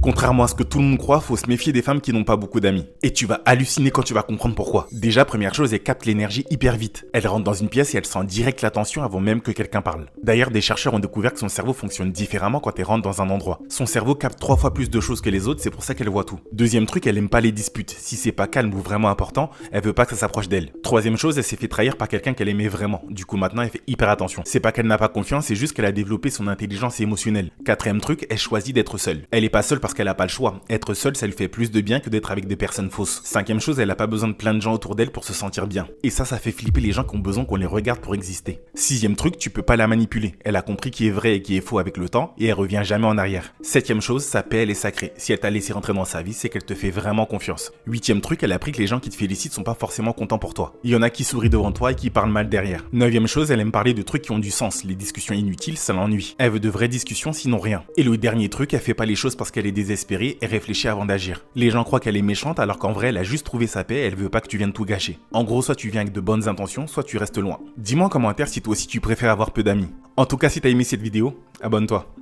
Contrairement à ce que tout le monde croit, faut se méfier des femmes qui n'ont pas beaucoup d'amis. Et tu vas halluciner quand tu vas comprendre pourquoi. Déjà, première chose, elle capte l'énergie hyper vite. Elle rentre dans une pièce et elle sent direct l'attention avant même que quelqu'un parle. D'ailleurs, des chercheurs ont découvert que son cerveau fonctionne différemment quand elle rentre dans un endroit. Son cerveau capte 3 fois plus de choses que les autres, c'est pour ça qu'elle voit tout. Deuxième truc, elle aime pas les disputes. Si c'est pas calme ou vraiment important, elle veut pas que ça s'approche d'elle. Troisième chose, elle s'est fait trahir par quelqu'un qu'elle aimait vraiment. Du coup, maintenant, elle fait hyper attention. C'est pas qu'elle n'a pas confiance, c'est juste qu'elle a développé son intelligence émotionnelle. Quatrième truc, elle choisit d'être seule. Elle est pas seule parce qu'elle a pas le choix. Être seule, ça lui fait plus de bien que d'être avec des personnes fausses. Cinquième chose, elle a pas besoin de plein de gens autour d'elle pour se sentir bien. Et ça fait flipper les gens qui ont besoin qu'on les regarde pour exister. Sixième truc, tu peux pas la manipuler. Elle a compris qui est vrai et qui est faux avec le temps et elle revient jamais en arrière. Septième chose, sa paix, elle est sacrée. Si elle t'a laissé rentrer dans sa vie, c'est qu'elle te fait vraiment confiance. Huitième truc, elle a appris que les gens qui te félicitent sont pas forcément contents pour toi. Il y en a qui sourient devant toi et qui parlent mal derrière. Neuvième chose, elle aime parler de trucs qui ont du sens. Les discussions inutiles, ça l'ennuie. Elle veut de vraies discussions, sinon rien. Et le dernier truc, elle fait pas les choses parce qu'elle est désespérée et réfléchit avant d'agir. Les gens croient qu'elle est méchante alors qu'en vrai, elle a juste trouvé sa paix et elle veut pas que tu viennes tout gâcher. En gros, soit tu viens avec de bonnes intentions, soit tu restes loin. Dis-moi en commentaire si toi aussi tu préfères avoir peu d'amis. En tout cas, si t'as aimé cette vidéo, abonne-toi.